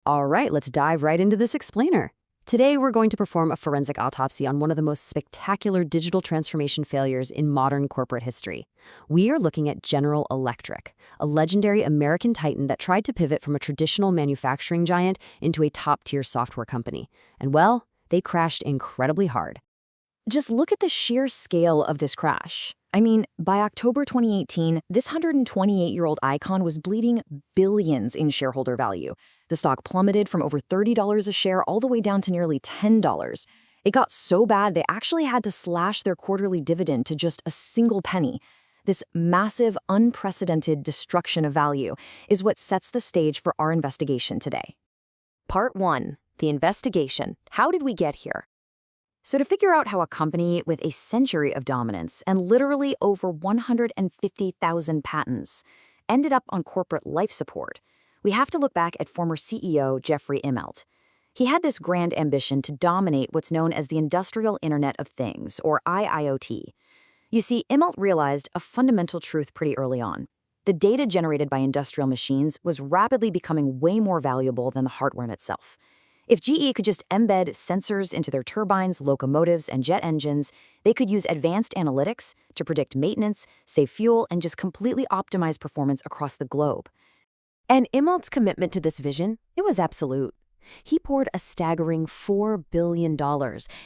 All right, let's dive right into this explainer. Today, we're going to perform a forensic autopsy on one of the most spectacular digital transformation failures in modern corporate history. We are looking at General Electric, a legendary American titan that tried to pivot from a traditional manufacturing giant into a top-tier software company. And well, they crashed incredibly hard. Just look at the sheer scale of this crash. I mean, by October 2018, this 128-year-old icon was bleeding billions in shareholder value. The stock plummeted from over $30 a share all the way down to nearly $10. It got so bad they actually had to slash their quarterly dividend to just a single penny. This massive, unprecedented destruction of value is what sets the stage for our investigation today. Part 1. The investigation. How did we get here? So to figure out how a company with a century of dominance and literally over 150,000 patents ended up on corporate life support, we have to look back at former CEO Jeffrey Immelt. He had this grand ambition to dominate what's known as the Industrial Internet of Things, or IIoT. You see, Immelt realized a fundamental truth pretty early on. The data generated by industrial machines was rapidly becoming way more valuable than the hardware in itself. If GE could just embed sensors into their turbines, locomotives, and jet engines, they could use advanced analytics to predict maintenance, save fuel, and just completely optimize performance across the globe. And Immelt's commitment to this vision, it was absolute. He poured a staggering $4 billion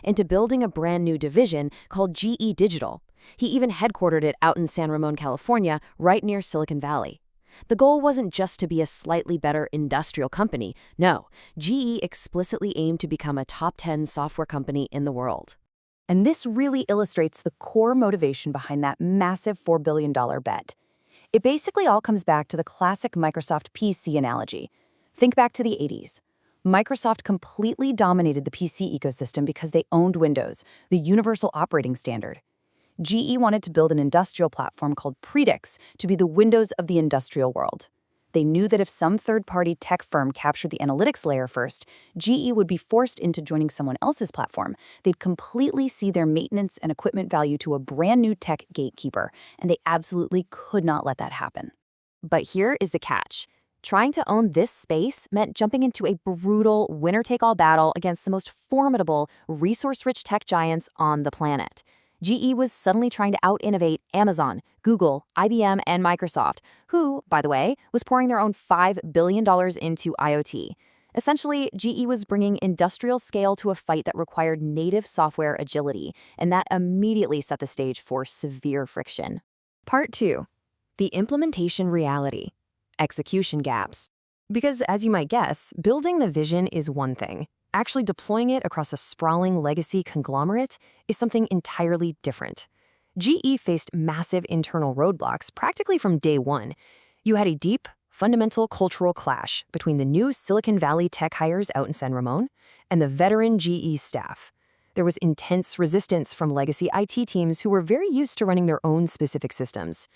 into building a brand new division called GE Digital. He even headquartered it out in San Ramon, California, right near Silicon Valley. The goal wasn't just to be a slightly better industrial company. No, GE explicitly aimed to become a top 10 software company in the world. And this really illustrates the core motivation behind that massive $4 billion bet. It basically all comes back to the classic Microsoft PC analogy. Think back to the 80s. Microsoft completely dominated the PC ecosystem because they owned Windows, the universal operating standard. GE wanted to build an industrial platform called Predix to be the Windows of the industrial world. They knew that if some third-party tech firm captured the analytics layer first, GE would be forced into joining someone else's platform. They'd completely see their maintenance and equipment value to a brand new tech gatekeeper, and they absolutely could not let that happen. But here is the catch. Trying to own this space meant jumping into a brutal winner-take-all battle against the most formidable, resource-rich tech giants on the planet. GE was suddenly trying to out-innovate Amazon, Google, IBM, and Microsoft, who, by the way, was pouring their own $5 billion into IoT. Essentially, GE was bringing industrial scale to a fight that required native software agility, and that immediately set the stage for severe friction. Part 2. The implementation reality. Execution gaps. Because, as you might guess, building the vision is one thing. Actually deploying it across a sprawling legacy conglomerate is something entirely different. GE faced massive internal roadblocks practically from day one. You had a deep, fundamental cultural clash between the new Silicon Valley tech hires out in San Ramon and the veteran GE staff. There was intense resistance from legacy IT teams who were very used to running their own specific systems.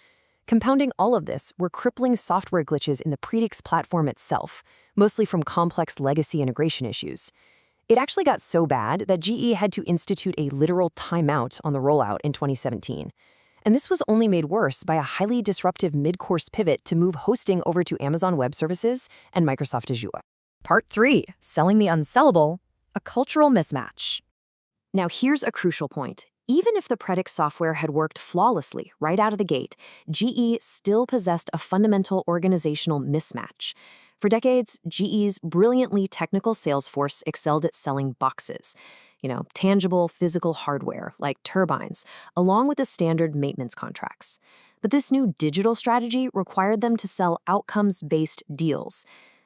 Compounding all of this were crippling software glitches in the Predix platform itself, mostly from complex legacy integration issues. It actually got so bad that GE had to institute a literal timeout on the rollout in 2017. And this was only made worse by a highly disruptive mid-course pivot to move hosting over to Amazon Web Services and Microsoft Azure. Part 3. Selling the unsellable, a cultural mismatch. Now here's a crucial point. Even if the Predix software had worked flawlessly right out of the gate, GE still possessed a fundamental organizational mismatch. For decades, GE's brilliantly technical sales force excelled at selling boxes, tangible physical hardware like turbines, along with the standard maintenance contracts. But this new digital strategy required them to sell outcomes-based deals.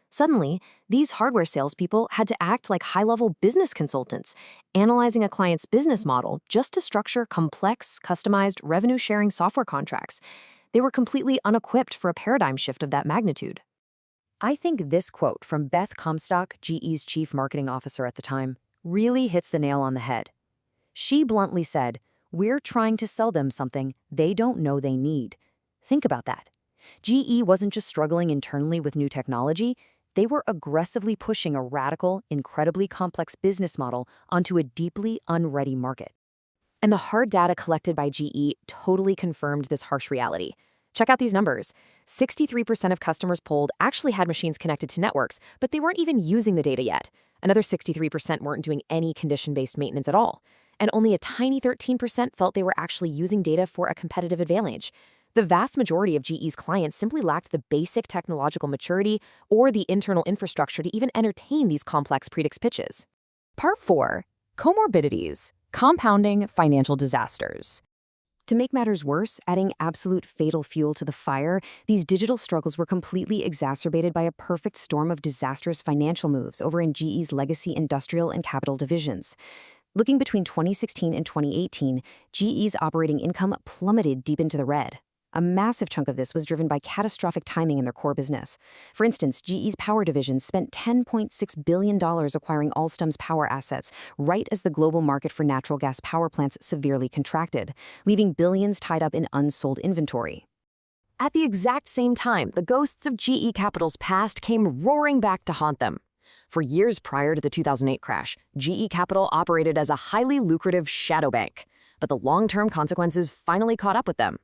Suddenly, these hardware salespeople had to act like high-level business consultants, analyzing a client's business model just to structure complex, customized revenue-sharing software contracts. They were completely unequipped for a paradigm shift of that magnitude. I think this quote from Beth Comstock, GE's chief marketing officer at the time, really hits the nail on the head. She bluntly said, "We're trying to sell them something they don't know they need." Think about that. GE wasn't just struggling internally with new technology, they were aggressively pushing a radical, incredibly complex business model onto a deeply unready market. And the hard data collected by GE totally confirmed this harsh reality. Check out these numbers. 63% of customers polled actually had machines connected to networks, but they weren't even using the data yet. Another 63% weren't doing any condition-based maintenance at all. And only a tiny 13% felt they were actually using data for a competitive advantage. The vast majority of GE's clients simply lacked the basic technological maturity or the internal infrastructure to even entertain these complex predicts pitches. Part 4. Comorbidities, compounding financial disasters. To make matters worse, adding absolute fatal fuel to the fire, these digital struggles were completely exacerbated by a perfect storm of disastrous financial moves over in GE's legacy industrial and capital divisions. Looking between 2016 and 2018, GE's operating income plummeted deep into the red. A massive chunk of this was driven by catastrophic timing in their core business. For instance, GE's power division spent $10.6 billion acquiring Alstom's power assets right as the global market for natural gas power plants severely contracted, leaving billions tied up in unsold inventory. At the exact same time, the ghosts of GE Capital's past came roaring back to haunt them. For years prior to the 2008 crash, GE Capital operated as a highly lucrative shadow bank, but the long-term consequences finally caught up with them.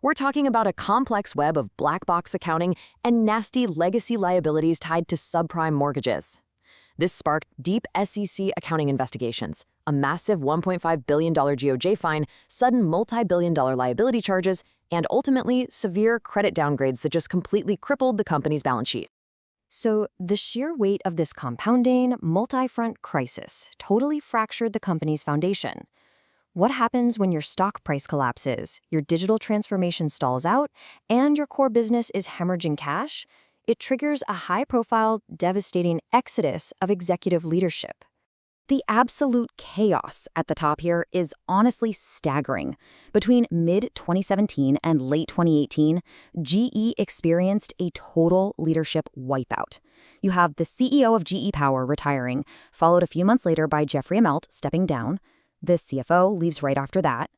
We're talking about a complex web of black box accounting and nasty legacy liabilities tied to subprime mortgages. This sparked deep SEC accounting investigations, a massive $1.5 billion DOJ fine, sudden multi-billion-dollar liability charges, and ultimately severe credit downgrades that just completely crippled the company's balance sheet. So the sheer weight of this compounding, multi-front crisis totally fractured the company's foundation. What happens when your stock price collapses, your digital transformation stalls out, and your core business is hemorrhaging cash? It triggers a high-profile, devastating exodus of executive leadership. The absolute chaos at the top here is honestly staggering. Between mid-2017 and late 2018, GE experienced a total leadership wipeout. You have the CEO of GE Power retiring, followed a few months later by Jeffrey Immelt stepping down. The CFO leaves right after that.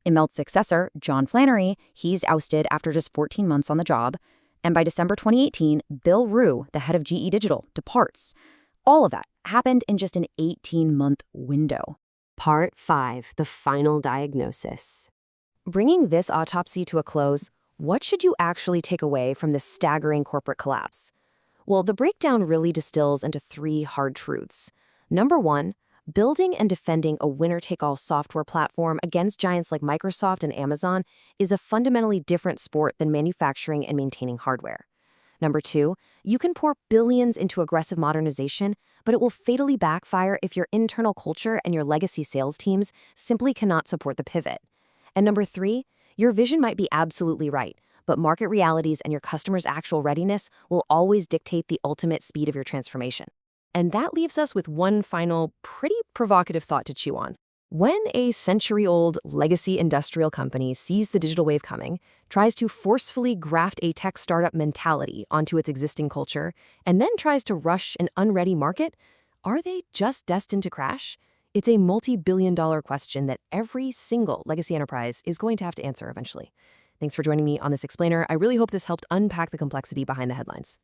Immelt's successor, John Flannery, he's ousted after just 14 months on the job. And by December 2018, Bill Rue, the head of GE Digital, departs. All of that happened in just an 18-month window. Part 5. The final diagnosis. Bringing this autopsy to a close, what should you actually take away from this staggering corporate collapse? Well, the breakdown really distills into 3 hard truths. Number 1, building and defending a winner-take-all software platform against giants like Microsoft and Amazon is a fundamentally different sport than manufacturing and maintaining hardware. Number 2, you can pour billions into aggressive modernization, but it will fatally backfire if your internal culture and your legacy sales teams simply cannot support the pivot. And number 3, your vision might be absolutely right, but market realities and your customers' actual readiness will always dictate the ultimate speed of your transformation. And that leaves us with one final, pretty provocative thought to chew on. When a century-old legacy industrial company sees the digital wave coming, tries to forcefully graft a tech startup mentality onto its existing culture, and then tries to rush an unready market, are they just destined to crash? It's a multi-billion-dollar question that every single legacy enterprise is going to have to answer eventually. Thanks for joining me on this explainer. I really hope this helped unpack the complexity behind the headlines.